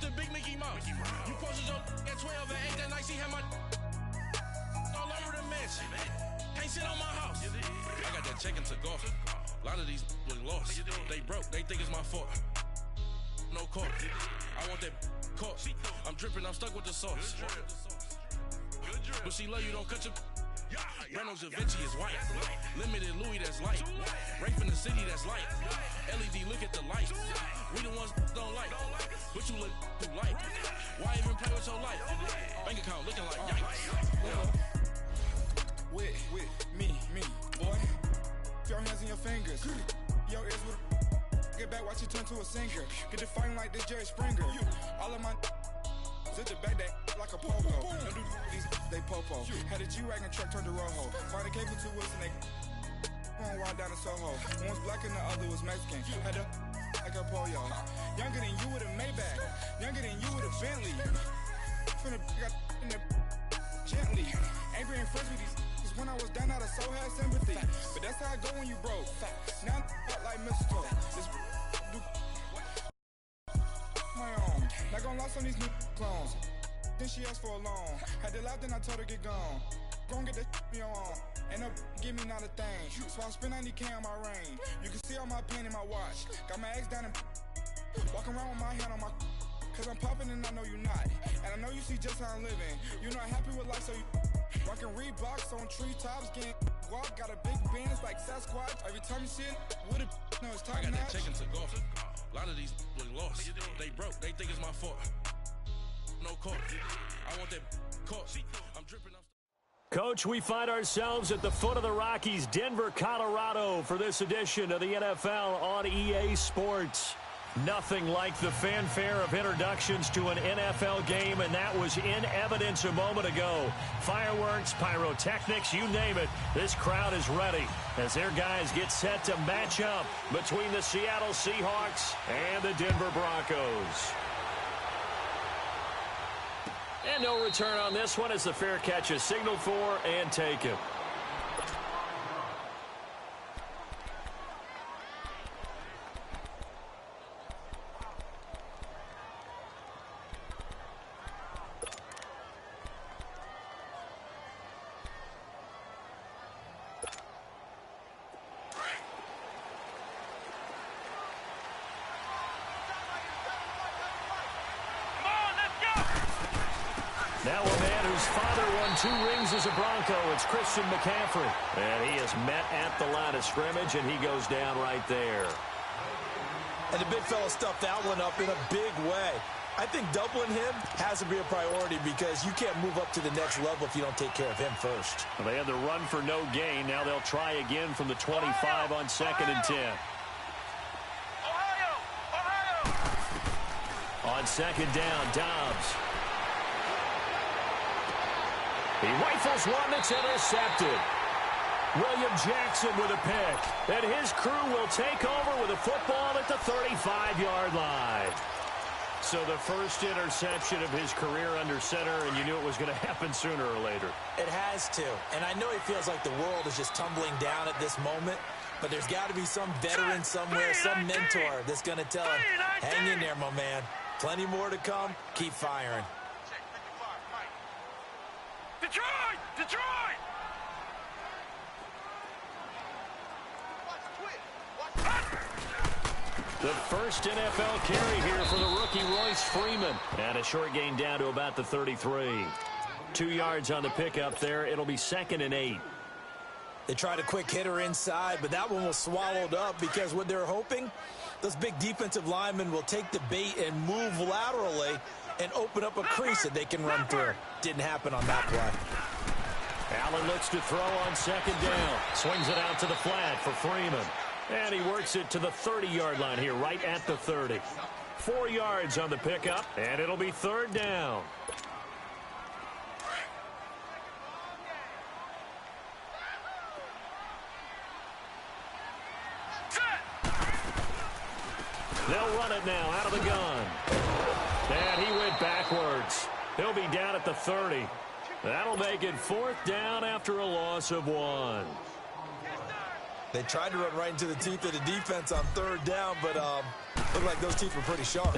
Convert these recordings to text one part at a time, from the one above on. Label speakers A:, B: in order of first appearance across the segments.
A: the big Mickey Mouse. You posted your at 12 and 8 that night, she had my all over the mansion. Can't sit on my house. I got that check into golf. A lot of these look lost. They broke, they think it's my fault. No court. I want that court. I'm dripping, I'm stuck with the sauce. But she love you, don't cut your. Brando Da Vinci is white. Limited Louis, that's light. Rape in the city, that's light. LED, look at the light. We the ones don't like. But you look too light. Why even play with your life? Bank account looking like yikes.
B: With me, boy. Your hands in your fingers. Your ears with get back, watch you turn to a singer. Get the fighting like this Jerry Springer. All of my zip the back that like a popo. Don't do these, they popo. Had a G-Wagon truck turned to Rojo. Find a cable two wheels and they one ride down to Soho. One was black and the other was Mexican. Had a like a pollo. Younger than you with a Maybach. Younger than you with a Bentley. From the got in the gently. Angry and friends with these. When I was down, I so had sympathy. But that's how I go when you broke. Now I'm like mistletoe. This do my own. Not gonna lost on these new clones. Then she asked for a loan. Had to laugh, then I told her get gone. Gon' get that me on. Ain't no give me not a thing. So I spend 90K on my ring. You can see all my pain in my watch. Got my ex down and walking around with my hand on my. Cause I'm popping and I know you not. And I know you see just how I'm living. You're not happy with life, so you. Rockin' Reeboks on treetops, getting guap, got a big Benz like Sasquatch. Every time you see it, with it, no, it's top notch.
A: I got that check into golf. A lot of these look lost. They broke, they think it's my fault. No court. I want that court. I'm dripping up.
C: Coach, we find ourselves at the foot of the Rockies, Denver, Colorado, for this edition of the NFL on EA Sports. Nothing like the fanfare of introductions to an NFL game, and that was in evidence a moment ago. Fireworks, pyrotechnics, you name it. This crowd is ready as their guys get set to match up between the Seattle Seahawks and the Denver Broncos. And no return on this one as the fair catch is signaled for and taken. Now a man whose father won 2 rings as a Bronco, it's Christian McCaffrey. And he is met at the line of scrimmage, and he goes down right there.
D: And the big fella stuffed that one up in a big way. I think doubling him has to be a priority because you can't move up to the next level if you don't take care of him first.
C: Well, they had the run for no gain. Now they'll try again from the 25 on 2nd and 10. On 2nd down, Dobbs. He rifles one that's intercepted. William Jackson with a pick. And his crew will take over with a football at the 35-yard line. So the first interception of his career under center, and you knew it was going to happen sooner or later.
D: It has to. And I know he feels like the world is just tumbling down at this moment, but there's got to be some veteran somewhere, some mentor that's going to tell him, hang in there, my man. Plenty more to come. Keep firing.
A: Detroit! Detroit!
C: The first NFL carry here for the rookie Royce Freeman. And a short gain down to about the 33. 2 yards on the pickup there. It'll be 2nd and 8.
D: They tried a quick hitter inside, but that one was swallowed up because what they're hoping, those big defensive linemen will take the bait and move laterally and open up a crease that they can run through. Didn't happen on that play.
C: Allen looks to throw on 2nd down. Swings it out to the flat for Freeman. And he works it to the 30-yard line here, right at the 30. 4 yards on the pickup, and it'll be 3rd down. They'll run it now out of the gun. And he went backwards. He'll be down at the 30. That'll make it 4th down after a loss of 1.
D: They tried to run right into the teeth of the defense on 3rd down, but Looked like those teeth were pretty sharp.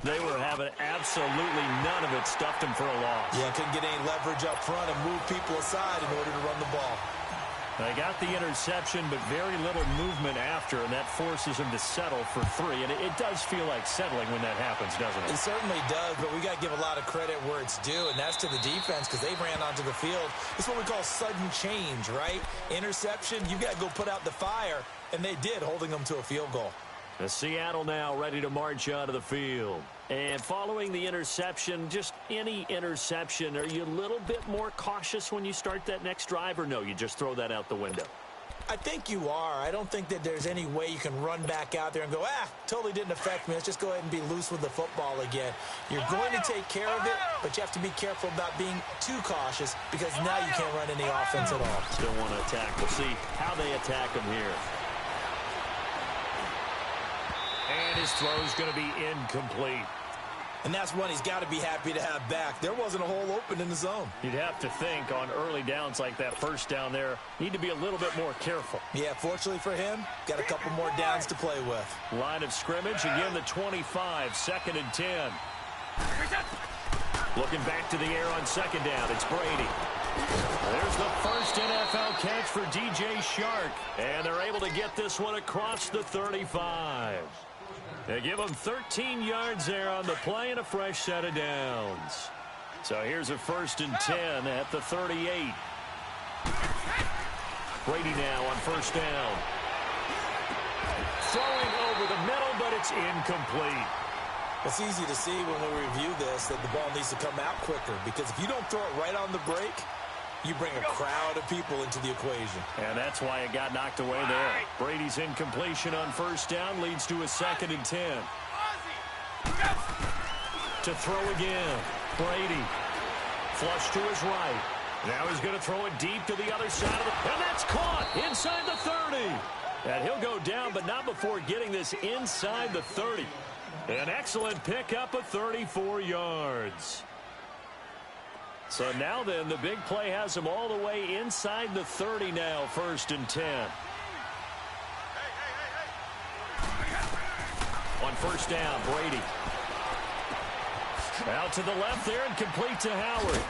C: They were having absolutely none of it. Stuffed him for a loss.
D: Yeah, couldn't get any leverage up front and move people aside in order to run the ball.
C: They got the interception, but very little movement after, and that forces him to settle for 3. And it does feel like settling when that happens, doesn't it?
D: It certainly does, but we got to give a lot of credit where it's due, and that's to the defense because they ran onto the field. It's what we call sudden change, right? Interception, you got to go put out the fire, and they did, holding them to a field goal.
C: The Seattle now ready to march onto the field. And following the interception, just any interception, are you a little bit more cautious when you start that next drive, or no, you just throw that out the window?
D: I think you are. I don't think that there's any way you can run back out there and go, totally didn't affect me. Let's just go ahead and be loose with the football again. You're going to take care of it, but you have to be careful about being too cautious because now you can't run any offense at all.
C: Still want to attack. We'll see how they attack him here. And his throw is going to be incomplete.
D: And that's one he's got to be happy to have back. There wasn't a hole open in the zone.
C: You'd have to think on early downs like that first down there, need to be a little bit more careful.
D: Yeah, fortunately for him, got a couple more downs to play with.
C: Line of scrimmage, again the 25, 2nd and 10. Looking back to the air on 2nd down, it's Brady. There's the first NFL catch for DJ Shark, and they're able to get this one across the 35. They give him 13 yards there on the play and a fresh set of downs. So here's a 1st and 10 at the 38. Brady now on 1st down. Throwing over the middle, but it's incomplete.
D: It's easy to see when we review this that the ball needs to come out quicker because if you don't throw it right on the break, you bring a crowd of people into the equation.
C: And that's why it got knocked away there. Brady's incompletion on 1st down leads to a 2nd and 10. To throw again. Brady. Flush to his right. Now he's going to throw it deep to the other side of the... And that's caught inside the 30. And he'll go down, but not before getting this inside the 30. An excellent pickup of 34 yards. So now then, the big play has him all the way inside the 30 now, 1st and 10. On 1st down, Brady. Out to the left there and complete to Howard.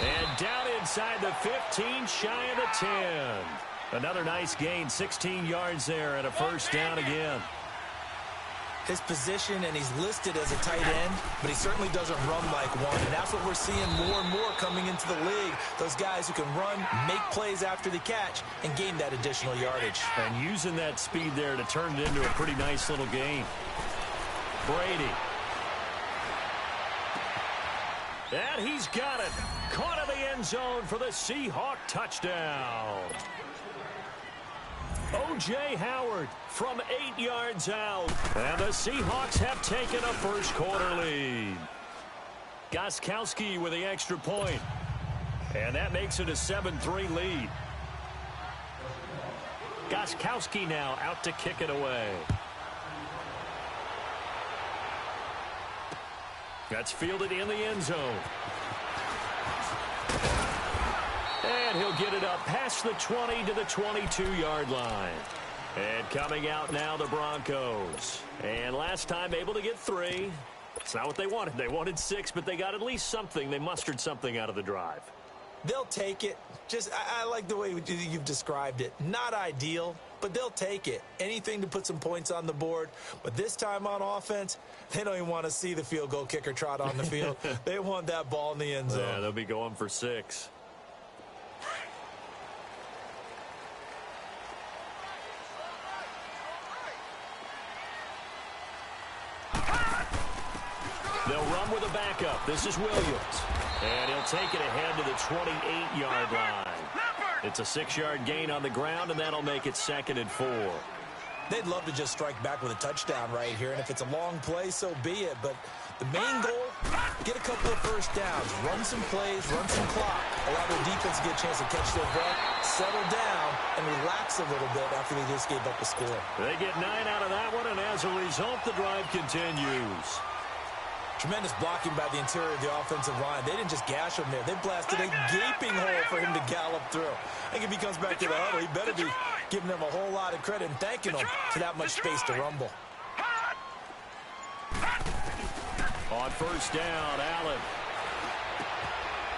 C: And down inside the 15, shy of the 10. Another nice gain, 16 yards there and a 1st down again.
D: His position, and he's listed as a tight end, but he certainly doesn't run like one, and that's what we're seeing more and more coming into the league. Those guys who can run, make plays after the catch, and gain that additional yardage.
C: And using that speed there to turn it into a pretty nice little gain. Brady. And he's got it. Caught in the end zone for the Seahawk touchdown. O.J. Howard from 8 yards out. And the Seahawks have taken a 1st quarter lead. Gostkowski with the extra point. And that makes it a 7-3 lead. Gostkowski now out to kick it away. That's fielded in the end zone. And he'll get it up past the 20 to the 22-yard line. And coming out now, the Broncos. And last time able to get 3. It's not what they wanted. They wanted 6, but they got at least something. They mustered something out of the drive.
D: They'll take it. I like the way you've described it. Not ideal, but they'll take it. Anything to put some points on the board. But this time on offense, they don't even want to see the field goal kicker trot on the field. They want that ball in the end zone.
C: Yeah, they'll be going for 6. They'll run with a backup. This is Williams. And he'll take it ahead to the 28-yard line. It's a 6-yard gain on the ground, and that'll make it 2nd and 4.
D: They'd love to just strike back with a touchdown right here, and if it's a long play, so be it. But the main goal, get a couple of 1st downs, run some plays, run some clock, allow their defense to get a chance to catch their breath, settle down, and relax a little bit after they just gave up a score.
C: They get 9 out of that one, and as a result, the drive continues.
D: Tremendous blocking by the interior of the offensive line. They didn't just gash him there. They blasted a gaping hole for him to gallop through. I think if he comes back to the huddle, he better be giving them a whole lot of credit and thanking them for that much space to rumble.
C: On first down, Allen.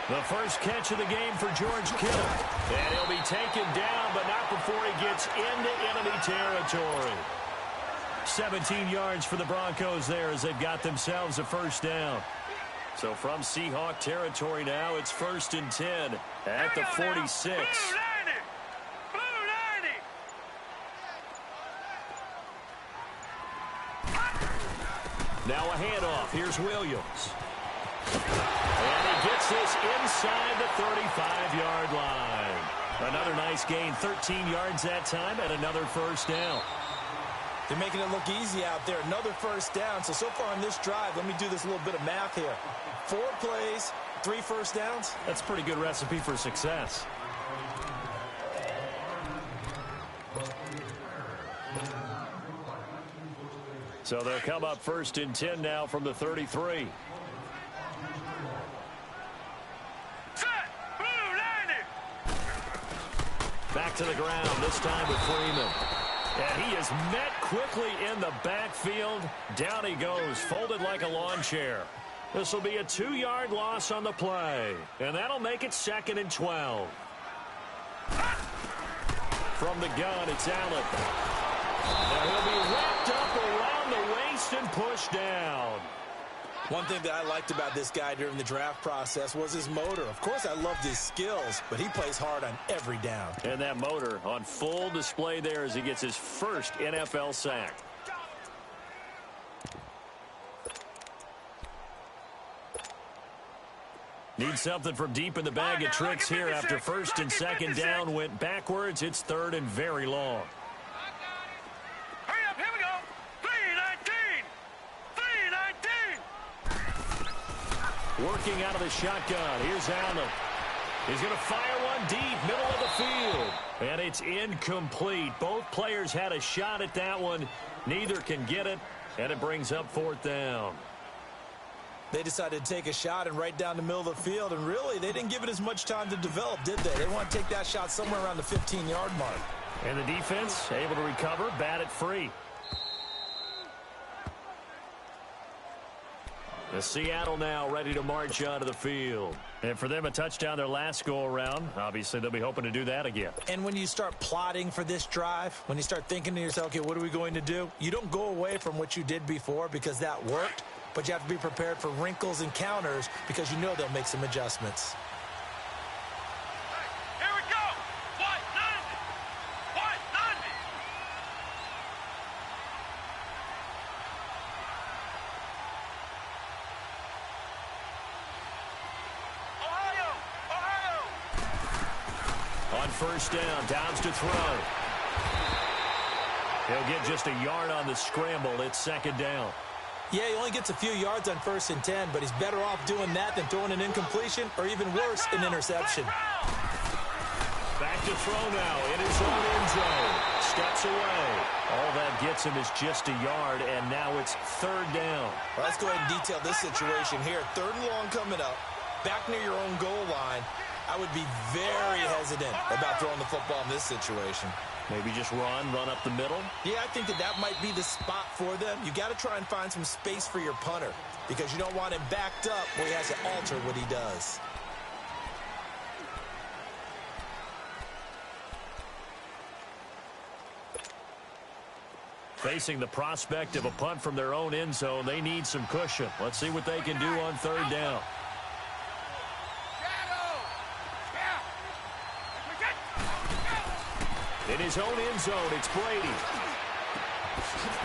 C: The first catch of the game for George Kittle. And he'll be taken down, but not before he gets into enemy territory. 17 yards for the Broncos there as they've got themselves a first down. So from Seahawk territory now, it's 1st and 10 at the 46. Now a handoff. Here's Williams. And he gets this inside the 35-yard line. Another nice gain, 13 yards that time, and another first down.
D: They're making it look easy out there. Another first down. So far on this drive, let me do this little bit of math here. 4 plays, 3 first downs.
C: That's a pretty good recipe for success. So they'll come up 1st and 10 now from the 33. Back to the ground, this time with Freeman. And he is met quickly in the backfield. Down he goes, folded like a lawn chair. This will be a 2-yard loss on the play. And that'll make it 2nd and 12. From the gun, it's Allen. And he'll be wrapped up around the waist and pushed down.
D: One thing that I liked about this guy during the draft process was his motor. Of course, I loved his skills, but he plays hard on every down.
C: And that motor on full display there as he gets his first NFL sack. Need something from deep in the bag of tricks here after 1st and 2nd down went backwards. It's 3rd and very long.
A: Hurry up, here we go. 3-19.
C: Working out of the shotgun. Here's Allen. He's going to fire one deep, middle of the field. And it's incomplete. Both players had a shot at that one. Neither can get it, and it brings up 4th down.
D: They decided to take a shot and right down the middle of the field, and really, they didn't give it as much time to develop, did they? They want to take that shot somewhere around the 15-yard mark.
C: And the defense able to recover, bat it free. The Seattle now ready to march onto the field. And for them, a touchdown their last go-around. Obviously, they'll be hoping to do that again.
D: And when you start plotting for this drive, when you start thinking to yourself, okay, what are we going to do? You don't go away from what you did before because that worked, but you have to be prepared for wrinkles and counters because you know they'll make some adjustments.
A: Here we go. White 90. White 90. Ohio.
C: On first down, Downs to throw. He'll get just a yard on the scramble. It's 2nd down.
D: Yeah, he only gets a few yards on 1st and 10, but he's better off doing that than throwing an incompletion or even worse, an interception.
C: Back to throw now in his own end zone. Steps away. All that gets him is just a yard, and now it's 3rd down.
D: Well, let's go ahead and detail this situation here. 3rd and long coming up, back near your own goal line. I would be very hesitant about throwing the football in this situation.
C: Maybe just run up the middle.
D: Yeah, I think that might be the spot for them. You got to try and find some space for your punter because you don't want him backed up where he has to alter what he does.
C: Facing the prospect of a punt from their own end zone, they need some cushion. Let's see what they can do on 3rd down. In his own end zone, it's Brady.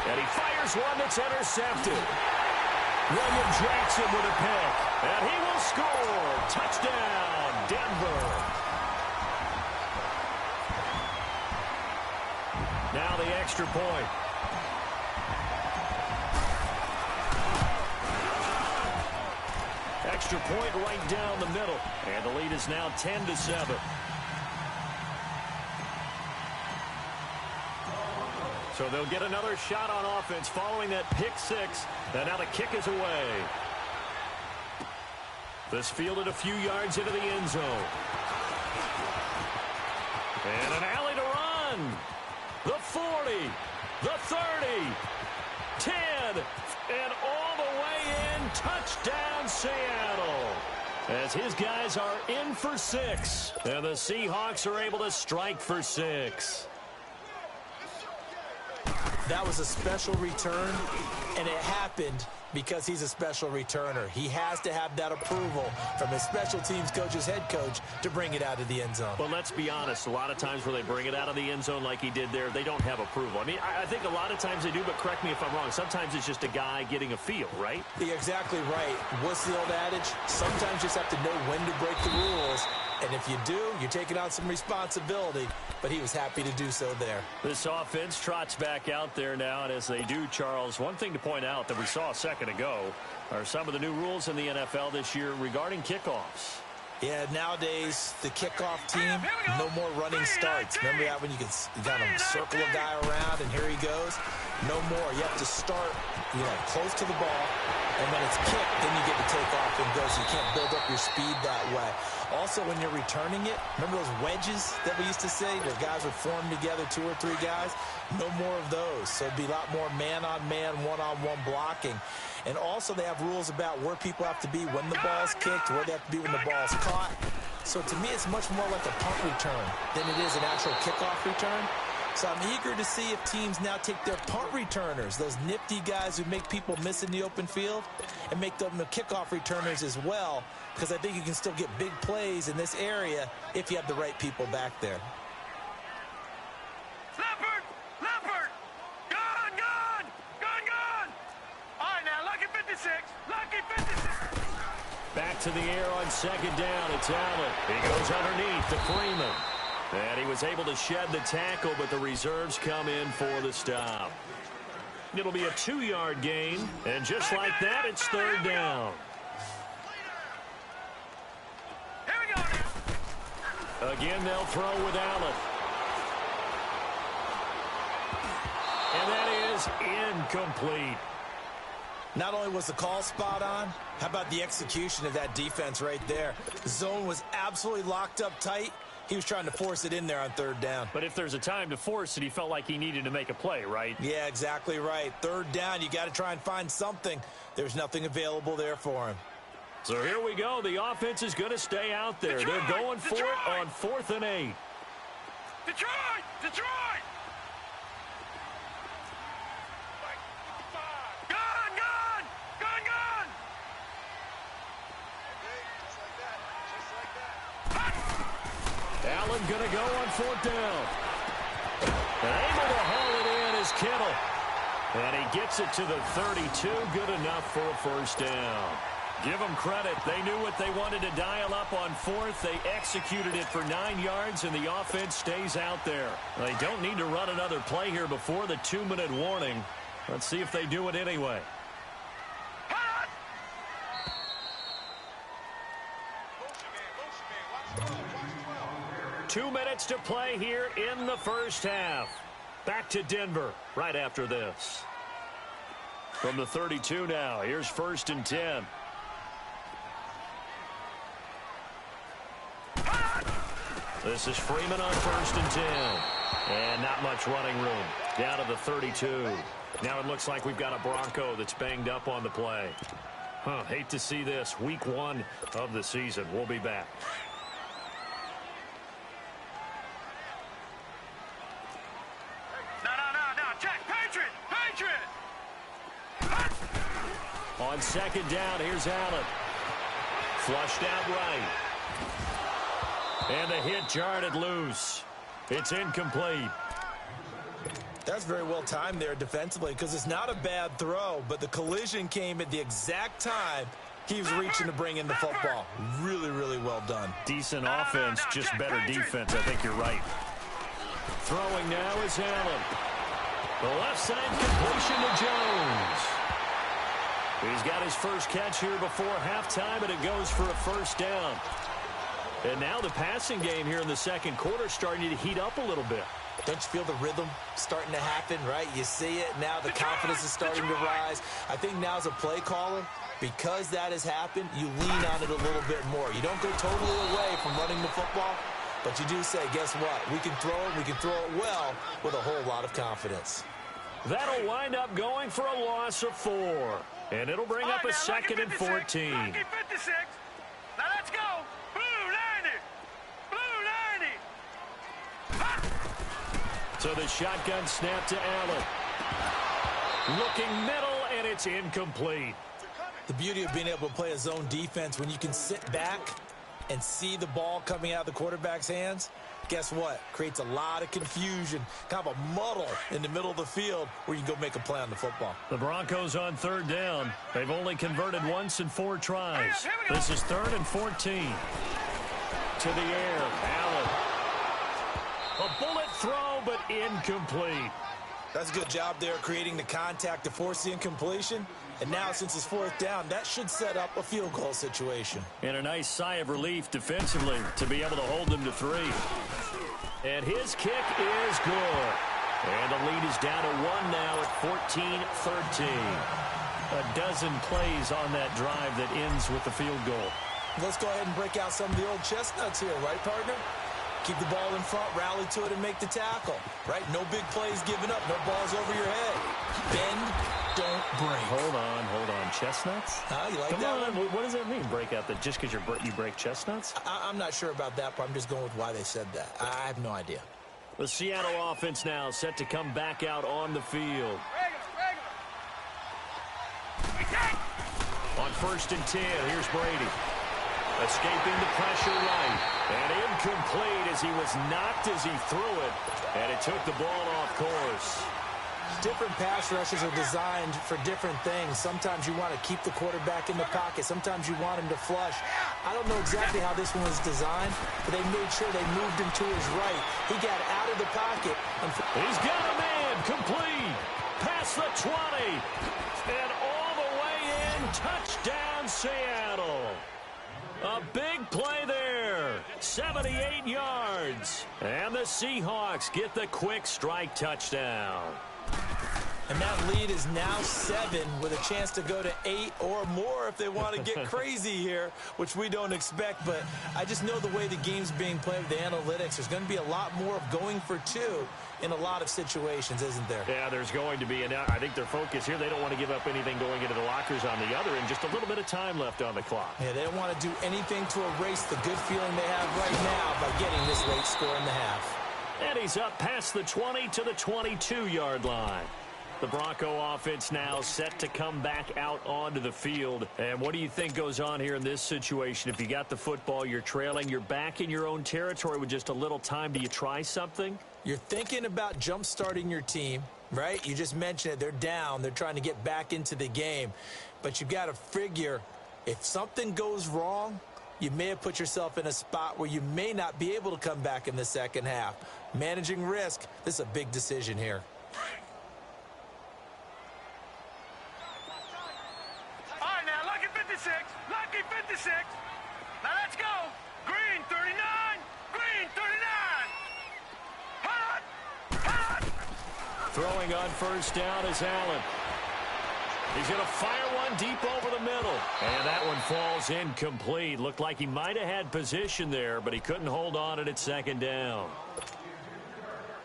C: And he fires one that's intercepted. William Jackson with a pick. And he will score. Touchdown, Denver. Now the extra point. Extra point right down the middle. And the lead is now 10-7. So they'll get another shot on offense following that pick 6. And now the kick is away. This fielded a few yards into the end zone. And an alley to run. Touchdown, Seattle. As his guys are in for 6. And the Seahawks are able to strike for 6.
D: That was a special return, and it happened because he's a special returner. He has to have that approval from his special teams coach's head coach to bring it out of the end zone.
C: Well, let's be honest. A lot of times where they bring it out of the end zone like he did there, they don't have approval. I mean, I think a lot of times they do, but correct me if I'm wrong. Sometimes it's just a guy getting a feel, right?
D: You're exactly right. What's the old adage? Sometimes you just have to know when to break the rules. And if you do, you're taking on some responsibility. But he was happy to do so there.
C: This offense trots back out there now. And as they do, Charles, one thing to point out that we saw a second ago are some of the new rules in the NFL this year regarding kickoffs.
D: Yeah, nowadays, the kickoff team, no more running starts. Remember that when you got to circle a guy around and here he goes? No more. You have to start, close to the ball, and when it's kicked, then you get to take off and go, so you can't build up your speed that way. Also, when you're returning it, remember those wedges that we used to say? The guys would form together, 2 or 3 guys? No more of those. So it'd be a lot more man-on-man, one-on-one blocking. And also they have rules about where people have to be when the ball's kicked, where they have to be when the ball's caught. So to me, it's much more like a punt return than it is an actual kickoff return. So I'm eager to see if teams now take their punt returners, those nifty guys who make people miss in the open field, and make them the kickoff returners as well, because I think you can still get big plays in this area if you have the right people back there.
E: Leopard! Gone! All right, now, lucky 56.
C: Back to the air on second down. It's Allen. He goes underneath to Freeman. And he was able to shed the tackle, but the reserves come in for the stop. It'll be a 2-yard gain, and just like that, it's third down.
E: Here we go now.
C: Again, they'll throw with Allen. And that is incomplete.
D: Not only was the call spot on, how about the execution of that defense right there? The zone was absolutely locked up tight. He was trying to force it in there on third down.
C: But if there's a time to force it, he felt like he needed to make a play, right?
D: Yeah, exactly right. Third down, you got to try and find something. There's nothing available there for him.
C: So here we go. The offense is going to stay out there. They're going for it on 4th and 8.
E: Detroit! Gone!
C: Allen going to go on 4th down. And able to haul it in is Kittle. And he gets it to the 32. Good enough for a first down. Give them credit. They knew what they wanted to dial up on 4th. They executed it for 9 yards, and the offense stays out there. They don't need to run another play here before the 2-minute warning. Let's see if they do it anyway. 2 minutes to play here in the first half. Back to Denver right after this. From the 32 now, here's 1st and 10. This is Freeman on 1st and 10. And not much running room. Down to the 32. Now it looks like we've got a Bronco that's banged up on the play. Hate to see this. Week 1 of the season. We'll be back. On second down, here's Allen. Flushed out right. And the hit jarred it loose. It's incomplete.
D: That's very well timed there defensively because it's not a bad throw, but the collision came at the exact time he was reaching to bring in the football. Really, really well done.
C: Decent offense, just better defense. I think you're right. Throwing now is Allen. The left side completion to Jones. He's got his first catch here before halftime, and it goes for a first down. And now the passing game here in the second quarter starting to heat up a little bit.
D: Don't you feel the rhythm starting to happen, right? You see it. Now the confidence is starting to rise. I think now as a play caller, because that has happened, you lean on it a little bit more. You don't go totally away from running the football, but you do say, guess what? We can throw it well with a whole lot of confidence.
C: That'll wind up going for a loss of 4. And it'll bring up a second and 14.
E: Lucky 56. Now let's go. Blue 90. Blue 90. Ha!
C: So the shotgun snap to Allen. Looking middle, and it's incomplete.
D: The beauty of being able to play a zone defense when you can sit back and see the ball coming out of the quarterback's hands, guess what? Creates a lot of confusion, kind of a muddle in the middle of the field where you go make a play on the football.
C: The Broncos on third down. They've only converted once in 4 tries. This is 3rd and 14. To the air, Allen. A bullet throw, but incomplete.
D: That's a good job there creating the contact to force the incompletion. And now, since it's 4th down, that should set up a field goal situation.
C: And a nice sigh of relief defensively to be able to hold them to 3. And his kick is good. And the lead is down to 1 now at 14-13. A dozen plays on that drive that ends with the field goal.
D: Let's go ahead and break out some of the old chestnuts here, right, partner? Keep the ball in front, rally to it, and make the tackle, right? No big plays given up, no balls over your head. Bend, don't break.
C: Hold on. Chestnuts?
D: You like
C: Come
D: that
C: on.
D: one?
C: What does that mean, break out? That just because you break chestnuts?
D: I'm not sure about that, but I'm just going with why they said that. I have no idea.
C: The Seattle offense now set to come back out on the field. On 1st and 10, here's Brady. Escaping the pressure right. And incomplete as he was knocked as he threw it. And it took the ball off course.
D: Different pass rushes are designed for different things. Sometimes you want to keep the quarterback in the pocket. Sometimes you want him to flush. I don't know exactly how this one was designed, but they made sure they moved him to his right. He got out of the pocket.
C: He's got a man. Complete. Past the 20. And all the way in. Touchdown, Seattle. A big play there. 78 yards. And the Seahawks get the quick strike touchdown.
D: And that lead is now 7 with a chance to go to 8 or more if they want to get crazy here, which we don't expect. But I just know the way the game's being played with the analytics, there's going to be a lot more of going for 2 in a lot of situations, isn't there?
C: Yeah, there's going to be. And I think their focus here, they don't want to give up anything going into the lockers on the other end. Just a little bit of time left on the clock.
D: Yeah, they don't want to do anything to erase the good feeling they have right now by getting this late score in the half.
C: And he's up past the 20 to the 22-yard line. The Bronco offense now set to come back out onto the field. And what do you think goes on here in this situation? If you got the football, you're trailing, you're back in your own territory with just a little time. Do you try something?
D: You're thinking about jump-starting your team, right? You just mentioned it. They're down. They're trying to get back into the game. But you've got to figure if something goes wrong, you may have put yourself in a spot where you may not be able to come back in the second half. Managing risk, this is a big decision here.
E: Lucky 56. Now let's go. Green 39. Green 39. Hot. Hot.
C: Throwing on 1st down is Allen. He's going to fire one deep over the middle. And that one falls incomplete. Looked like he might have had position there, but he couldn't hold on it at 2nd down.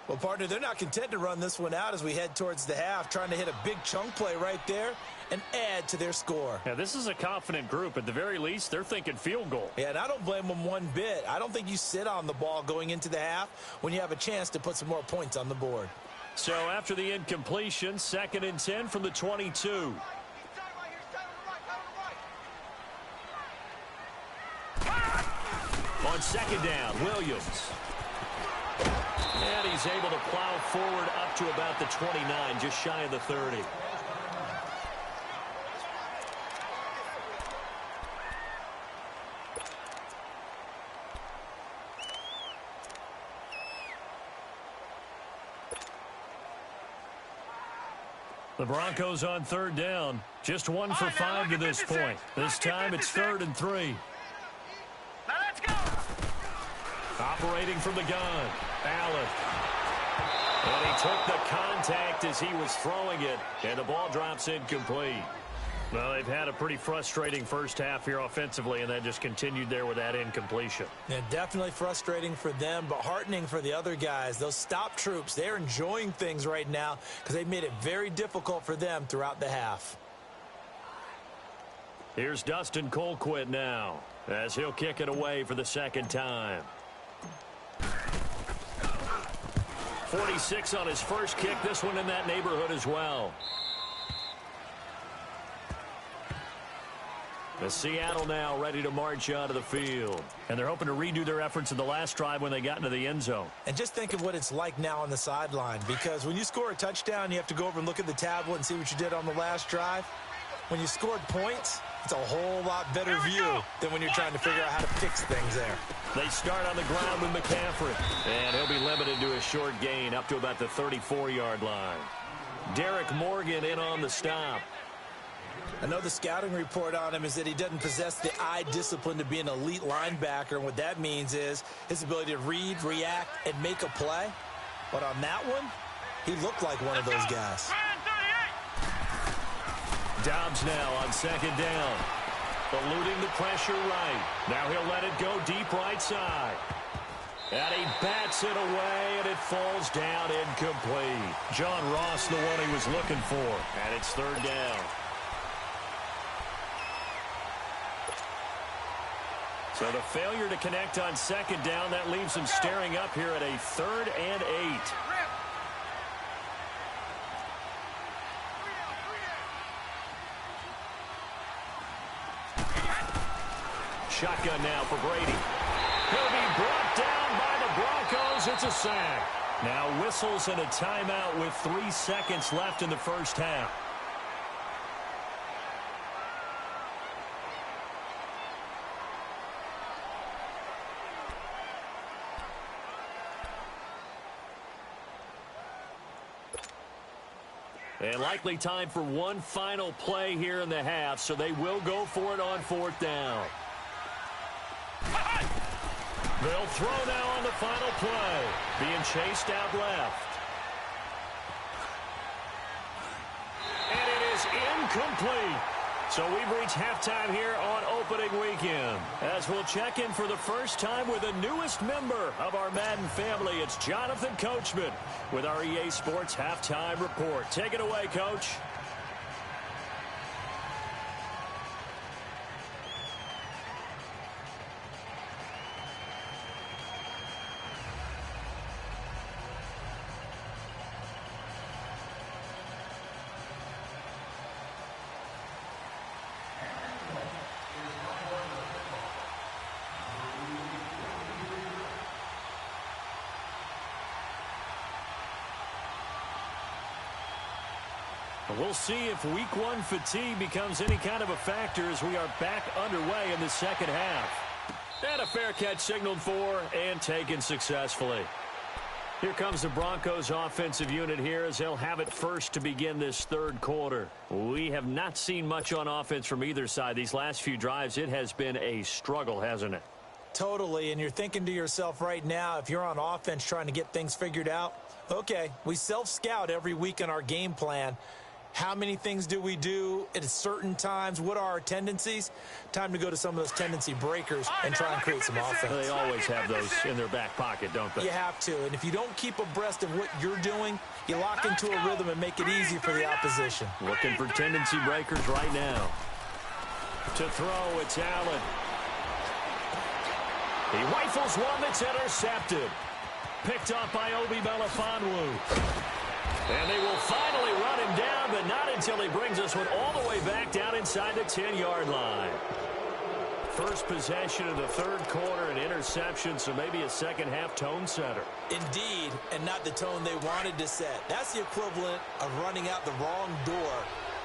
D: Well, partner, they're not content to run this one out as we head towards the half, trying to hit a big chunk play right there and add to their score.
C: Yeah, this is a confident group. At the very least, they're thinking field goal.
D: Yeah, and I don't blame them one bit. I don't think you sit on the ball going into the half when you have a chance to put some more points on the board.
C: So after the incompletion, 2nd and 10 from the 22. On 2nd down, Williams. And he's able to plow forward up to about the 29, just shy of the 30. The Broncos on 3rd down. Just 1 for 5 to this point. This time it's 3rd and 3.
E: Now let's go.
C: Operating from the gun, Allen. And he took the contact as he was throwing it, and the ball drops incomplete. Well, they've had a pretty frustrating first half here offensively, and then just continued there with that incompletion.
D: Yeah, definitely frustrating for them, but heartening for the other guys. Those stop troops, they're enjoying things right now because they've made it very difficult for them throughout the half.
C: Here's Dustin Colquitt now, as he'll kick it away for the second time. 46 on his first kick. This one in that neighborhood as well. The Seattle now ready to march onto the field. And they're hoping to redo their efforts in the last drive when they got into the end zone.
D: And just think of what it's like now on the sideline, because when you score a touchdown, you have to go over and look at the tablet and see what you did on the last drive. When you scored points, it's a whole lot better view than when you're trying to figure out how to fix things there.
C: They start on the ground with McCaffrey. And he'll be limited to a short gain up to about the 34-yard line. Derek Morgan in on the stop.
D: I know the scouting report on him is that he doesn't possess the eye discipline to be an elite linebacker, and what that means is his ability to read, react, and make a play. But on that one, he looked like one of those guys.
C: Dobbs now on second down. Eluding the pressure right. Now he'll let it go deep right side. And he bats it away, and it falls down incomplete. John Ross, the one he was looking for. And it's third down. So the failure to connect on second down, that leaves him staring up here at a 3rd and 8. Shotgun now for Brady. He'll be brought down by the Broncos. It's a sack. Now whistles and a timeout with 3 seconds left in the first half. And likely time for one final play here in the half, so they will go for it on 4th down. They'll throw now on the final play. Being chased out left. And it is incomplete. So we've reached halftime here on opening weekend. As we'll check in for the first time with the newest member of our Madden family, it's Jonathan Coachman with our EA Sports Halftime Report. Take it away, Coach. We'll see if week 1 fatigue becomes any kind of a factor as we are back underway in the second half. And a fair catch signaled for and taken successfully. Here comes the Broncos offensive unit here as they'll have it first to begin this third quarter. We have not seen much on offense from either side. These last few drives, it has been a struggle, hasn't it?
D: Totally, and you're thinking to yourself right now, if you're on offense trying to get things figured out, okay, we self-scout every week in our game plan. How many things do we do at certain times? What are our tendencies? Time to go to some of those tendency breakers and try and create some offense.
C: They always have those in their back pocket, don't they?
D: You have to. And if you don't keep abreast of what you're doing, you lock into a rhythm and make it easy for the opposition.
C: Looking for tendency breakers right now. To throw, it's Allen. He rifles one that's intercepted. Picked up by Obi Melifonwu. And they will finally run him down, but not until he brings us one all the way back down inside the 10-yard line. First possession of the third quarter, an interception, so maybe a second-half tone setter.
D: Indeed, and not the tone they wanted to set. That's the equivalent of running out the wrong door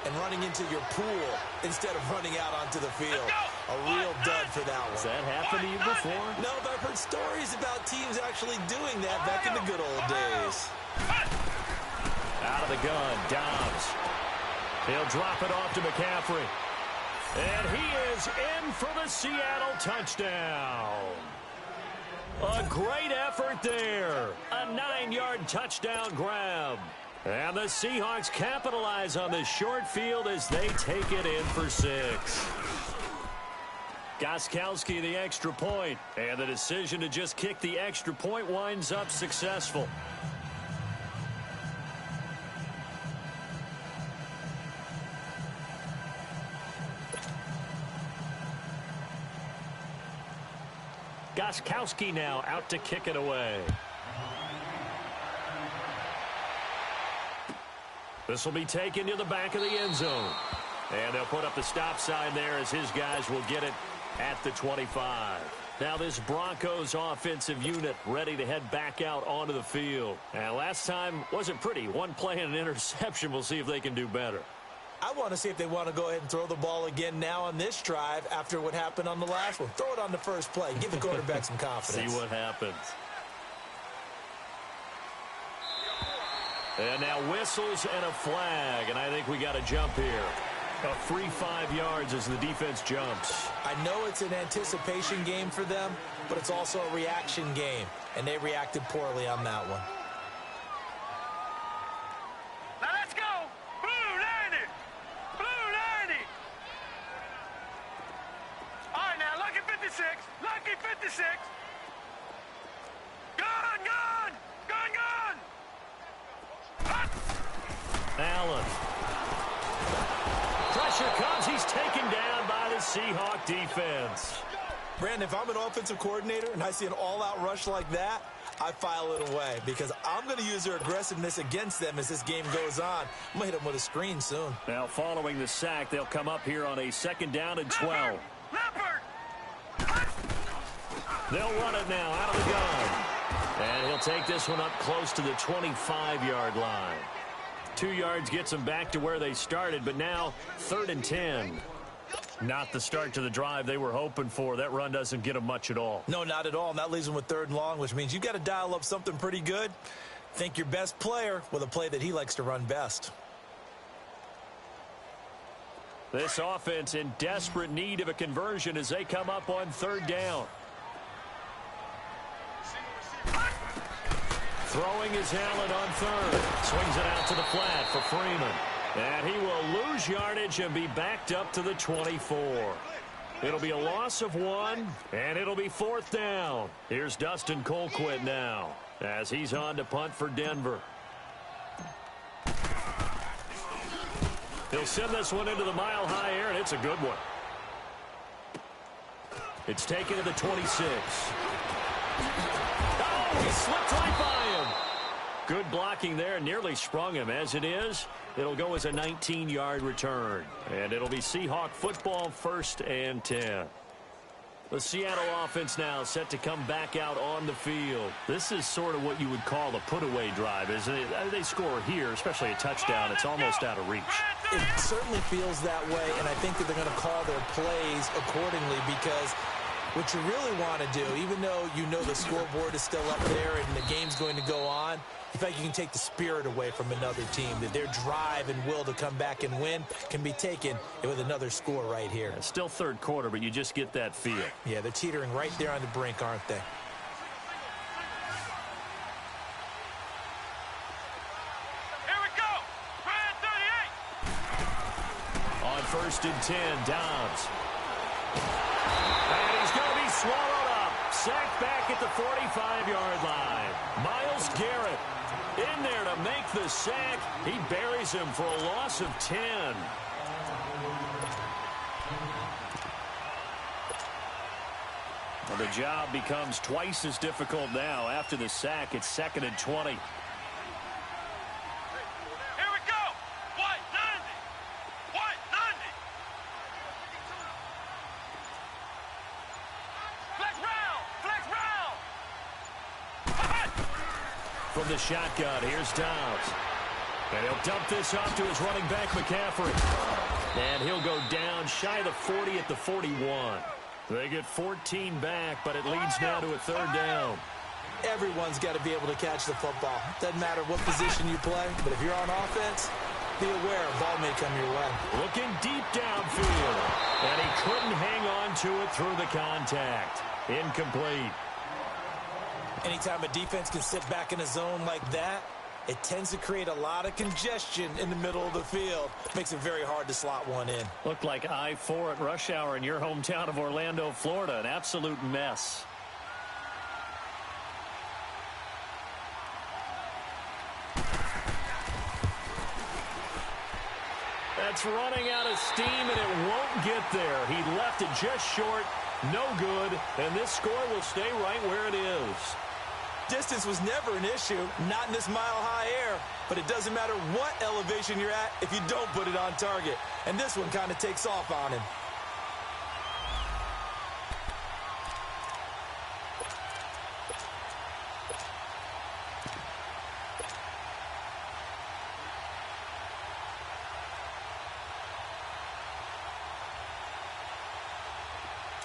D: and running into your pool instead of running out onto the field. A real dud for that one.
C: Has that happened to you before?
D: No, but I've heard stories about teams actually doing that back in the good old days.
C: Out of the gun, Dobbs. He'll drop it off to McCaffrey. And he is in for the Seattle touchdown. A great effort there. A 9-yard touchdown grab. And the Seahawks capitalize on the short field as they take it in for 6. Gostkowski the extra point. And the decision to just kick the extra point winds up successful. Gostkowski now out to kick it away. This will be taken to the back of the end zone. And they'll put up the stop sign there as his guys will get it at the 25. Now this Broncos offensive unit ready to head back out onto the field. And last time wasn't pretty. One play and an interception. We'll see if they can do better.
D: I want to see if they want to go ahead and throw the ball again now on this drive after what happened on the last one. Throw it on the first play. Give the quarterback some confidence.
C: See what happens. And now whistles and a flag, and I think we got a jump here. A free 5 yards as the defense jumps.
D: I know it's an anticipation game for them, but it's also a reaction game, and they reacted poorly on that one.
E: Now let's go. Blue 90. Blue 90. All right, now, lucky 56. Lucky 56. Gun, gun. Gun, gun. Hut.
C: Allen. Pressure comes. He's taken down by the Seahawk defense.
D: Brandon, if I'm an offensive coordinator and I see an all-out rush like that, I file it away because I'm going to use their aggressiveness against them as this game goes on. I'm going to hit them with a screen soon.
C: Now following the sack, they'll come up here on a 2nd down and 12.
E: Leopard.
C: They'll run it now out of the gun. And he'll take this one up close to the 25-yard line. 2 yards gets them back to where they started, but now 3rd and 10. Not the start to the drive they were hoping for. That run doesn't get them much at all.
D: No, not at all. And that leaves them with 3rd and long, which means you've got to dial up something pretty good. Think your best player with a play that he likes to run best.
C: This offense in desperate need of a conversion as they come up on 3rd down. Throwing is Allen on 3rd. Swings it out to the flat for Freeman. And he will lose yardage and be backed up to the 24. It'll be a loss of 1, and it'll be 4th down. Here's Dustin Colquitt now as he's on to punt for Denver. He'll send this one into the mile-high air, and it's a good one. It's taken to the 26. Oh, he slipped right by him. Good blocking there, nearly sprung him. As it is, it'll go as a 19-yard return. And it'll be Seahawk football, 1st and 10. The Seattle offense now set to come back out on the field. This is sort of what you would call a put-away drive, isn't it? They score here, especially a touchdown. It's almost out of reach.
D: It certainly feels that way, and I think that they're going to call their plays accordingly because what you really want to do, even though you know the scoreboard is still up there and the game's going to go on, in fact, you can take the spirit away from another team, that their drive and will to come back and win can be taken with another score right here.
C: It's still 3rd quarter, but you just get that feel.
D: Yeah, they're teetering right there on the brink, aren't they?
E: Here we go. Red 38.
C: On 1st and 10, Dobbs. And he's going to be swallowed up. Sacked back at the 45-yard line. Myles Garrett in there to make the sack. He buries him for a loss of 10. Well, the job becomes twice as difficult now. After the sack, it's 2nd and 20.
E: Here we go. White 90. White 90. Flex round. Flex round.
C: From the shotgun, here's Dobbs. And he'll dump this off to his running back, McCaffrey. And he'll go down shy of the 40 at the 41. They get 14 back, but it leads now to a 3rd down.
D: Everyone's got to be able to catch the football. Doesn't matter what position you play, but if you're on offense, be aware a ball may come your way.
C: Looking deep downfield. And he couldn't hang on to it through the contact. Incomplete.
D: Anytime a defense can sit back in a zone like that, it tends to create a lot of congestion in the middle of the field. Makes it very hard to slot one in.
C: Looked like I-4 at rush hour in your hometown of Orlando, Florida. An absolute mess. That's running out of steam, and it won't get there. He left it just short, No good, and this score will stay right where it is.
D: Distance was never an issue, not in this mile-high air, but it doesn't matter what elevation you're at if you don't put it on target. And this one kind of takes off on him.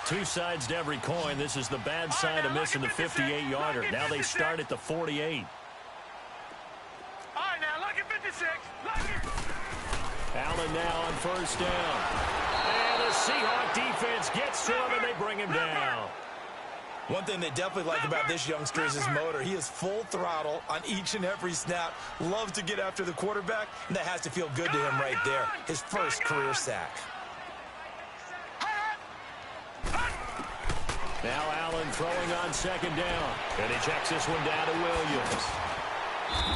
C: Two sides to every coin. This is the bad side of missing the 58-yarder. Now they start at the 48.
E: All right, now, look at 56.
C: Allen now on first down. And the Seahawk defense gets to him, and they bring him down.
D: One thing they definitely like about this youngster is his motor. He is full throttle on each and every snap. Loves to get after the quarterback, and that has to feel good to him right there. His first career sack.
C: Now Allen throwing on second down. And he checks this one down to Williams.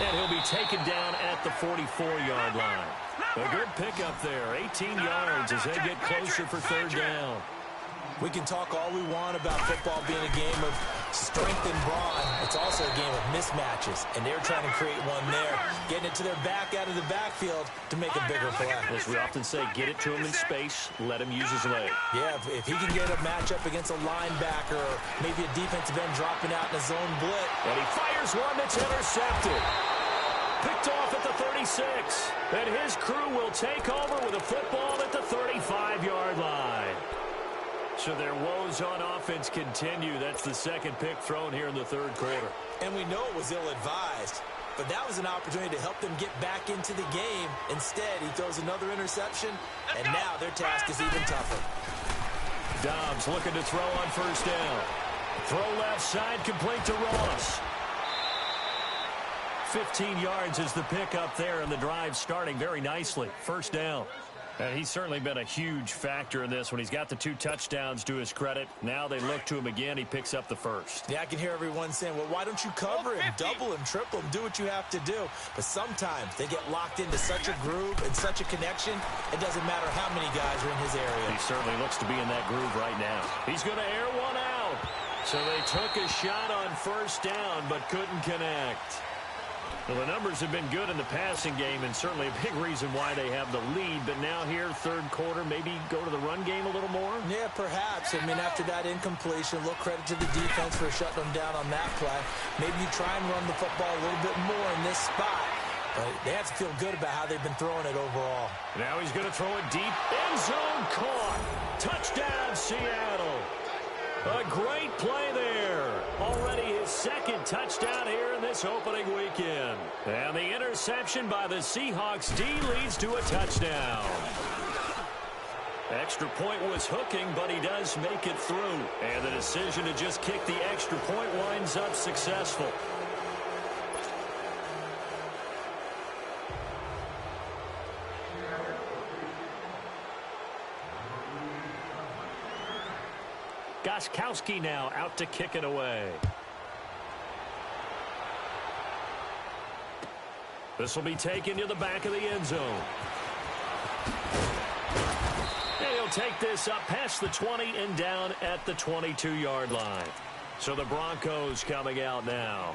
C: And he'll be taken down at the 44-yard line. A good pickup there. 18 yards as they get closer for third down.
D: We can talk all we want about football being a game of strength and brawn. It's also a game of mismatches, and they're trying to create one there, getting it to their back out of the backfield to make a bigger play.
C: As we often say, get it to him in space, let him use his leg.
D: Yeah, if he can get a matchup against a linebacker or maybe a defensive end dropping out in a zone blitz.
C: And he fires one that's intercepted. Picked off at the 36. And his crew will take over with a football at the 35-yard line. So their woes on offense continue. That's the second pick thrown here in the third quarter.
D: And we know it was ill-advised, but that was an opportunity to help them get back into the game. Instead, he throws another interception, and now their task is even tougher.
C: Dobbs looking to throw on first down. Throw left side, complete to Ross. 15 yards is the pick up there, and the drive starting very nicely. First down. And he's certainly been a huge factor in this when he's got the 2 touchdowns to his credit. Now they look to him again. He picks up the first.
D: Yeah, I can hear everyone saying, well, why don't you cover him, double him, triple him, do what you have to do. But sometimes they get locked into such a groove and such a connection, it doesn't matter how many guys are in his area.
C: He certainly looks to be in that groove right now. He's going to air one out. So they took a shot on first down but couldn't connect. Well, the numbers have been good in the passing game, and certainly a big reason why they have the lead. But now here, third quarter, maybe go to the run game a little more?
D: Yeah, perhaps. I mean, after that incompletion, a little credit to the defense for shutting them down on that play. Maybe you try and run the football a little bit more in this spot. But they have to feel good about how they've been throwing it overall.
C: Now he's going to throw it deep. End zone caught. Touchdown, Seattle. A great play there. Already his second touchdown here in this opening weekend. And the interception by the Seahawks D leads to a touchdown. Extra point was hooking, but he does make it through. And the decision to just kick the extra point winds up successful. Gostkowski now out to kick it away. This will be taken to the back of the end zone. And he'll take this up past the 20 and down at the 22-yard line. So the Broncos coming out now.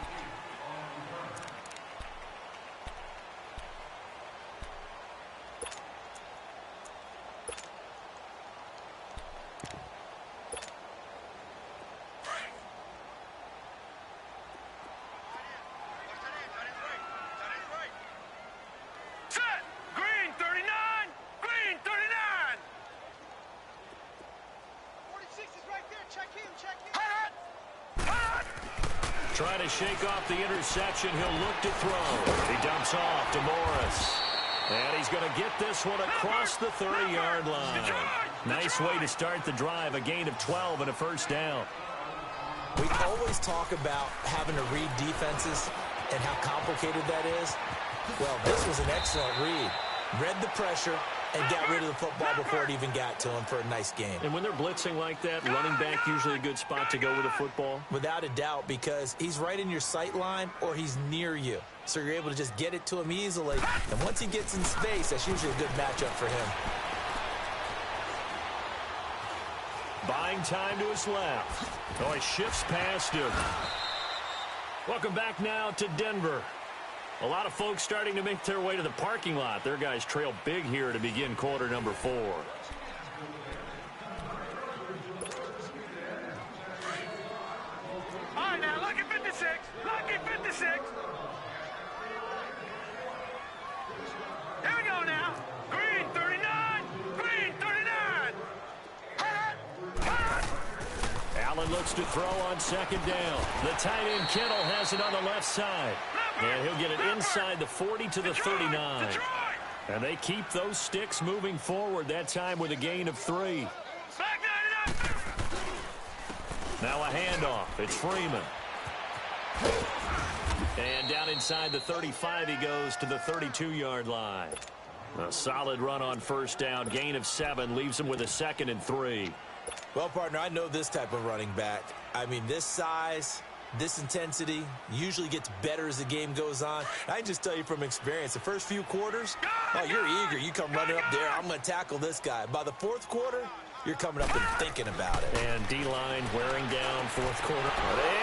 C: Trying to shake off the interception. He'll look to throw. He dumps off to Morris. And he's going to get this one across the 30-yard line. Nice way to start the drive. A gain of 12 and a first down.
D: We always talk about having to read defenses and how complicated that is. Well, this was an excellent read. Read the pressure and got rid of the football before it even got to him for a nice game.
C: And when they're blitzing like that, running back usually a good spot to go with the football?
D: Without a doubt, because he's right in your sight line or he's near you. So you're able to just get it to him easily. And once he gets in space, that's usually a good matchup for him.
C: Buying time to his left. Oh, he shifts past him. Welcome back now to Denver. A lot of folks starting to make their way to the parking lot. Their guys trail big here to begin quarter number 4.
E: All right, now, lucky 56. Lucky 56. Here we go now. Green 39. Green 39.
C: Allen looks to throw on second down. The tight end Kittle has it on the left side. And he'll get it inside the 40 to the 39. And they keep those sticks moving forward, that time with a gain of 3. Now a handoff. It's Freeman. And down inside the 35 he goes to the 32-yard line. A solid run on first down. Gain of 7 leaves him with a 2nd and 3.
D: Well, partner, I know this type of running back. I mean, this size, this intensity usually gets better as the game goes on. I can just tell you from experience, the first few quarters, oh, you're eager. You come running up there, I'm going to tackle this guy. By the 4th quarter, you're coming up and thinking about it.
C: And D-line wearing down 4th quarter.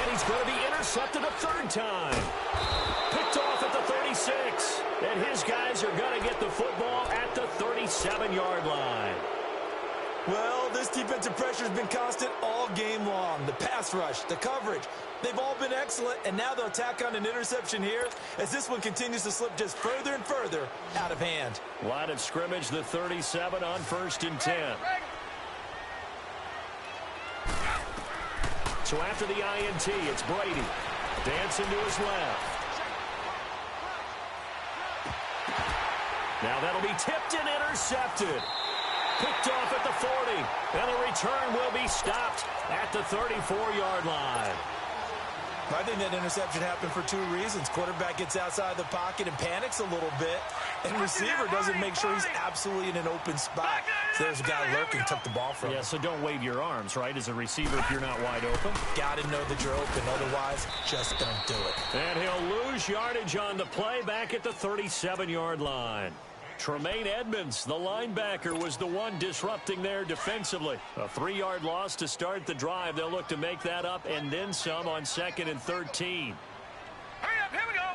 C: And he's going to be intercepted a 3rd time. Picked off at the 36. And his guys are going to get the football at the 37-yard line.
D: Well, this defensive pressure has been constant all game long. The pass rush, the coverage, they've all been excellent, and now they'll tack on an interception here as this one continues to slip just further and further out of hand.
C: Line of scrimmage, the 37 on 1st and 10. So after the INT, it's Brady. Dancing to his left. Now that'll be tipped and intercepted. Picked off at the 40, and the return will be stopped at the 34-yard line.
D: I think that interception happened for 2 reasons. Quarterback gets outside the pocket and panics a little bit, and receiver doesn't make sure he's absolutely in an open spot. So there's a guy lurking, took the ball from him.
C: Yeah, so don't wave your arms, right, as a receiver if you're not wide open.
D: Got to know that you're open, otherwise just don't do it.
C: And he'll lose yardage on the play back at the 37-yard line. Tremaine Edmonds, the linebacker, was the one disrupting there defensively. A 3-yard loss to start the drive. They'll look to make that up and then some on 2nd and 13.
E: Hurry up, here we go.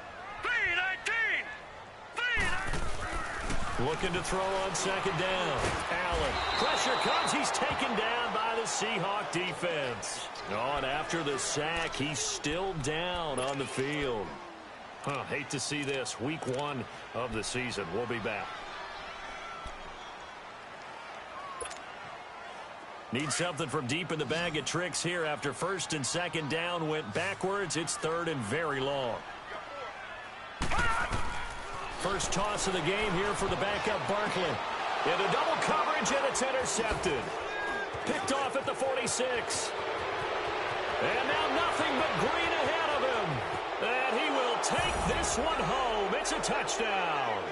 E: 3-19.
C: Looking to throw on 2nd down. Allen. Pressure comes. He's taken down by the Seahawk defense. Oh, and after the sack, he's still down on the field. Hate to see this. Week 1 of the season. We'll be back. Need something from deep in the bag of tricks here after 1st and 2nd down went backwards. It's 3rd and very long. First toss of the game here for the backup Barkley. Into double coverage, and it's intercepted. Picked off at the 46. And now nothing but green ahead of him. And he will take this one home. It's a touchdown.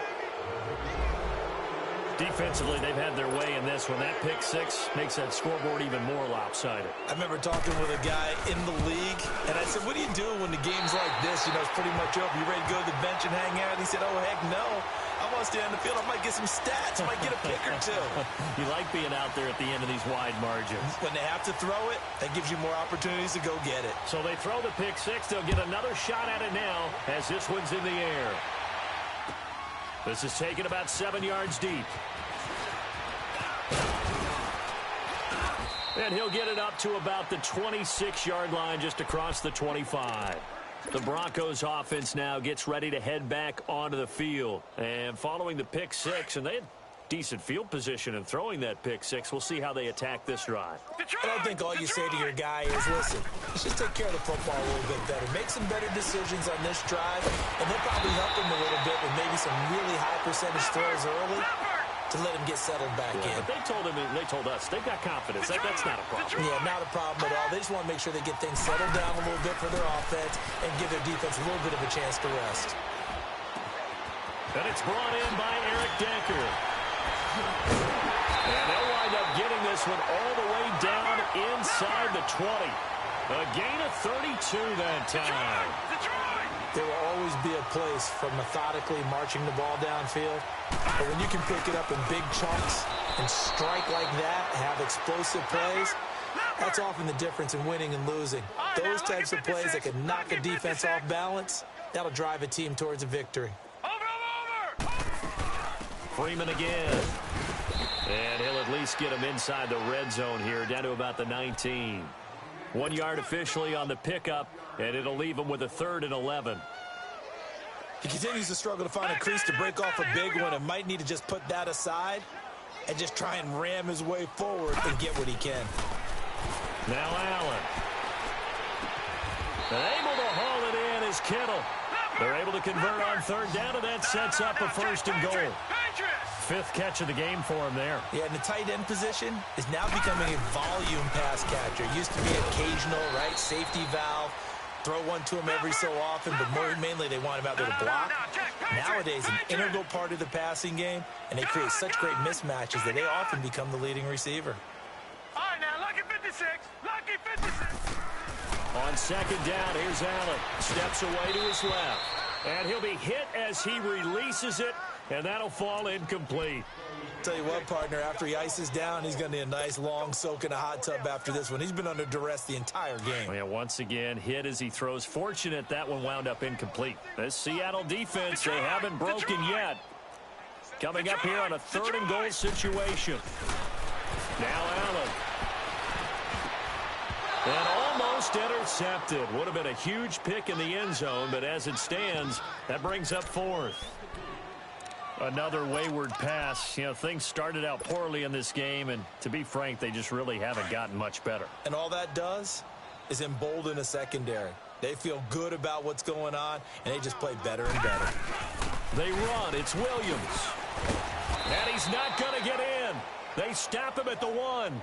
C: Defensively, they've had their way in this one. That pick 6 makes that scoreboard even more lopsided.
D: I remember talking with a guy in the league, and I said, what do you do when the game's like this? You know, it's pretty much over. You ready to go to the bench and hang out? He said, oh, heck no. I want to stay on the field. I might get some stats. I might get a pick or 2.
C: You like being out there at the end of these wide margins.
D: When they have to throw it, that gives you more opportunities to go get it.
C: So they throw the pick 6. They'll get another shot at it now as this one's in the air. This is taken about 7 yards deep. And he'll get it up to about the 26-yard line just across the 25. The Broncos offense now gets ready to head back onto the field. And following the pick 6, and they had decent field position in throwing that pick 6. We'll see how they attack this drive.
D: I don't think all you say to your guy is, listen, let's just take care of the football a little bit better. Make some better decisions on this drive, and they'll probably help him a little bit with maybe some really high percentage throws early to let him get settled back in.
C: But they told us, they've got confidence. That's not a problem.
D: Yeah, not a problem at all. They just want to make sure they get things settled down a little bit for their offense and give their defense a little bit of a chance to rest.
C: And it's brought in by Eric Decker. And they'll wind up getting this one all the way down inside the 20. A gain of 32 that time.
D: There will always be a place for methodically marching the ball downfield. But when you can pick it up in big chunks and strike like that, have explosive plays, That's often the difference in winning and losing. Those types of plays that can knock a defense off balance, that'll drive a team towards a victory.
C: Freeman again. And he'll at least get him inside the red zone here, down to about the 19. 1 yard officially on the pickup, and it'll leave him with a 3rd and 11.
D: He continues to struggle to find a crease to break off a big one and might need to just put that aside and just try and ram his way forward and get what he can.
C: Now Allen. And able to haul it in is Kittle. They're able to convert on 3rd down, and that sets up a 1st and goal. 5th catch of the game for him there.
D: Yeah, and the tight end position is now becoming a volume pass catcher. Used to be occasional, right? Safety valve. Throw one to him every so often, but mainly they want him out there to block. Nowadays, an integral part of the passing game, and they create such great mismatches that they often become the leading receiver.
E: All right, now, lucky 56. Lucky 56.
C: On 2nd down, here's Allen. Steps away to his left. And he'll be hit as he releases it, and that'll fall incomplete.
D: Tell you what, partner, after he ices down, he's going to need a nice long soak in a hot tub after this one. He's been under duress the entire game.
C: Yeah, once again, hit as he throws. Fortunate that one wound up incomplete. This Seattle defense, they haven't broken yet. Coming up here on a 3rd and goal situation. Now Allen. And almost intercepted. Would have been a huge pick in the end zone, but as it stands, that brings up 4th. Another wayward pass. You know, things started out poorly in this game, and to be frank, they just really haven't gotten much better.
D: And all that does is embolden a secondary. They feel good about what's going on, and they just play better and better.
C: They run. It's Williams. And he's not going to get in. They stop him at the 1.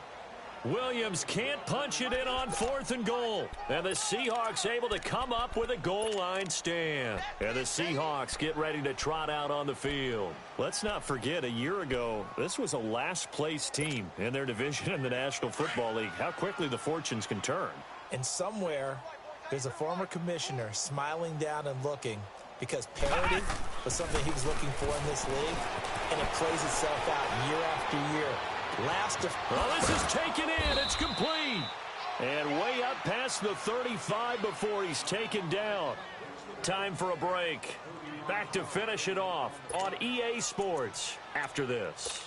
C: Williams can't punch it in on 4th and goal. And the Seahawks able to come up with a goal line stand. And the Seahawks get ready to trot out on the field. Let's not forget, a year ago, this was a last-place team in their division in the National Football League. How quickly the fortunes can turn.
D: And somewhere, there's a former commissioner smiling down and looking because parity was something he was looking for in this league, and it plays itself out year after year.
C: Well, this is taken in. It's complete. And way up past the 35 before he's taken down. Time for a break. Back to finish it off on EA Sports after this.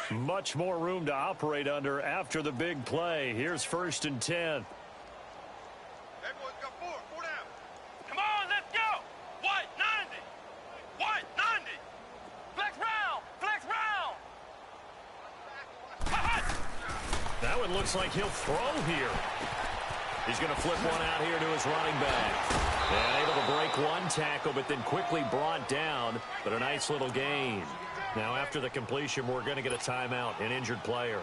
C: Much more room to operate under after the big play. Here's 1st and 10. That one looks like he'll throw here. He's going to flip one out here to his running back. And able to break one tackle, but then quickly brought down. But a nice little gain. Now, after the completion, we're going to get a timeout, an injured player.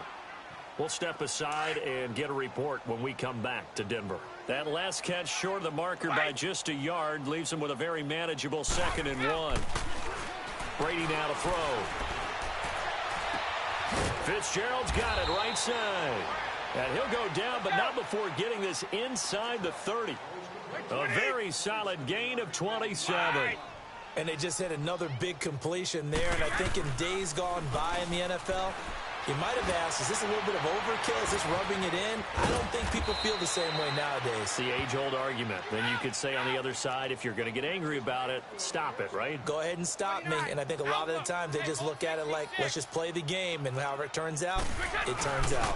C: We'll step aside and get a report when we come back to Denver. That last catch short of the marker by just a yard leaves him with a very manageable 2nd and 1. Brady now to throw. Fitzgerald's got it right side. And he'll go down, but not before getting this inside the 30. A very solid gain of 27.
D: And they just had another big completion there. And I think in days gone by in the NFL, you might have asked, is this a little bit of overkill? Is this rubbing it in? I don't think people feel the same way nowadays.
C: It's the age-old argument. Then you could say on the other side, if you're going to get angry about it, stop it, right?
D: Go ahead and stop me. And I think a lot of the times they just look at it like, let's just play the game. And however it turns out, it turns out.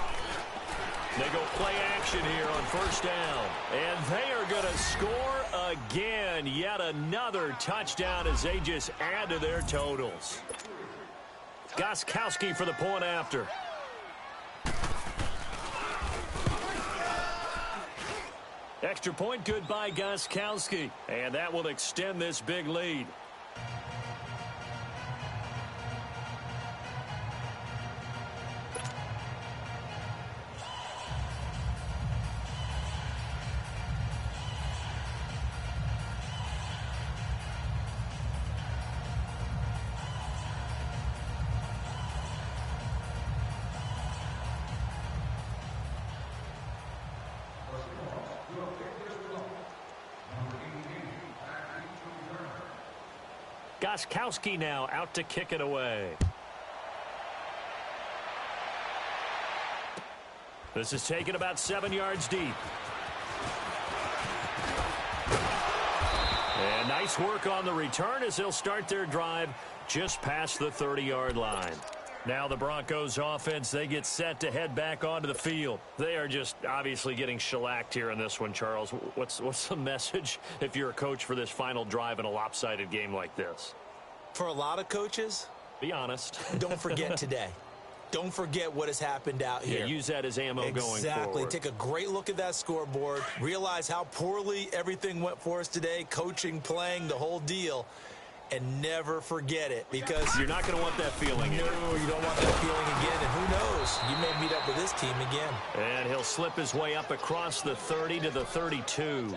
C: They go play action here on 1st down. And they are going to score again. Yet another touchdown as they just add to their totals. Gostkowski for the point after. Extra point good by Gostkowski. And that will extend this big lead. Gostkowski now out to kick it away. This is taken about 7 yards deep. And nice work on the return as they'll start their drive just past the 30-yard line. Now the Broncos offense, they get set to head back onto the field. They are just obviously getting shellacked here in this one, Charles. What's the message if you're a coach for this final drive in a lopsided game like this?
D: For a lot of coaches,
C: be honest.
D: Don't forget today. Don't forget what has happened out here.
C: Yeah, use that as ammo going forward.
D: Exactly. Take a great look at that scoreboard. Realize how poorly everything went for us today. Coaching, playing, the whole deal. And never forget it, because
C: you're not going to want that feeling.
D: No, you don't want that feeling again. And who knows? You may meet up with this team again.
C: And he'll slip his way up across the 30 to the 32.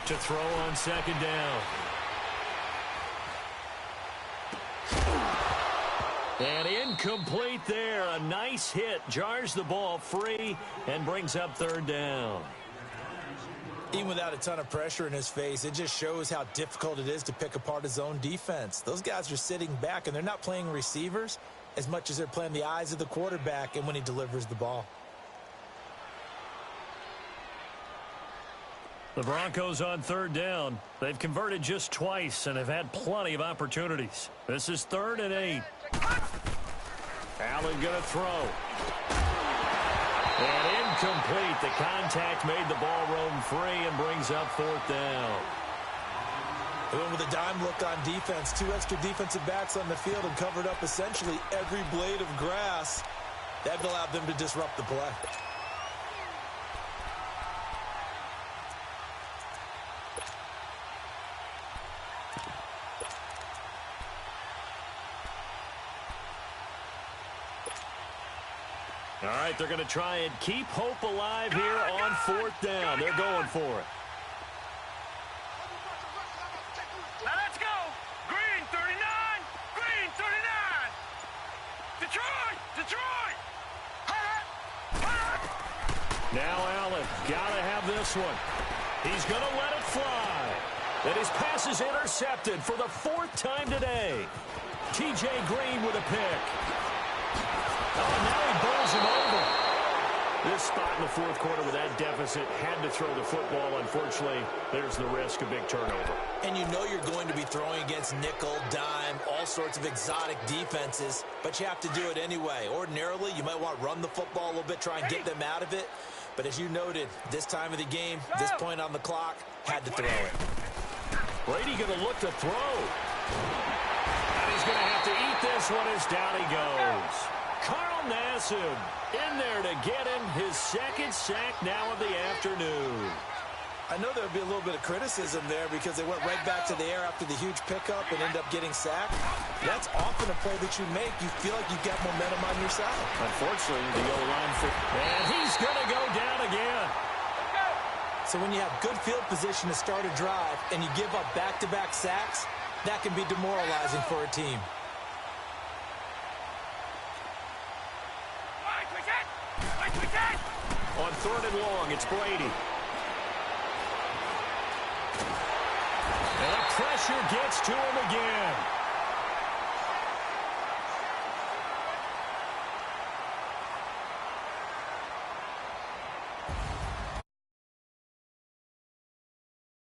C: To throw on second down. And incomplete there. A nice hit. Jars the ball free and brings up third down.
D: Even without a ton of pressure in his face, it just shows how difficult it is to pick apart his own defense. Those guys are sitting back, and they're not playing receivers as much as they're playing the eyes of the quarterback and when he delivers the ball.
C: The Broncos on third down. They've converted just twice and have had plenty of opportunities. This is 3rd and 8. Allen going to throw. And incomplete. The contact made the ball roam free and brings up 4th down.
D: They went with a dime look on defense. 2 extra defensive backs on the field and covered up essentially every blade of grass. That allowed them to disrupt the play.
C: All right, they're going to try and keep hope alive here on 4th down. They're going for it.
E: Now let's go. Green 39. Green 39. Detroit. Detroit.
C: Now Allen, got to have this one. He's going to let it fly. And his pass is intercepted for the 4th time today. T.J. Green with a pick. Oh, now he bowls him over. This spot in the 4th quarter with that deficit had to throw the football. Unfortunately, there's the risk of big turnover.
D: And you know you're going to be throwing against nickel, dime, all sorts of exotic defenses, but you have to do it anyway. Ordinarily, you might want to run the football a little bit, try and get them out of it. But as you noted, this time of the game, this point on the clock, had to throw it.
C: Brady going to look to throw. And he's going to have to eat this one as down he goes. Carl Nassib in there to get him his 2nd sack now of the afternoon.
D: I know there'll be a little bit of criticism there because they went right back to the air after the huge pickup and end up getting sacked. That's often a play that you make. You feel like you've got momentum on your side.
C: Unfortunately, the O-line and he's going to go down again.
D: So when you have good field position to start a drive and you give up back-to-back sacks, that can be demoralizing for a team.
C: On 3rd and long, it's Brady. And the pressure gets to him again.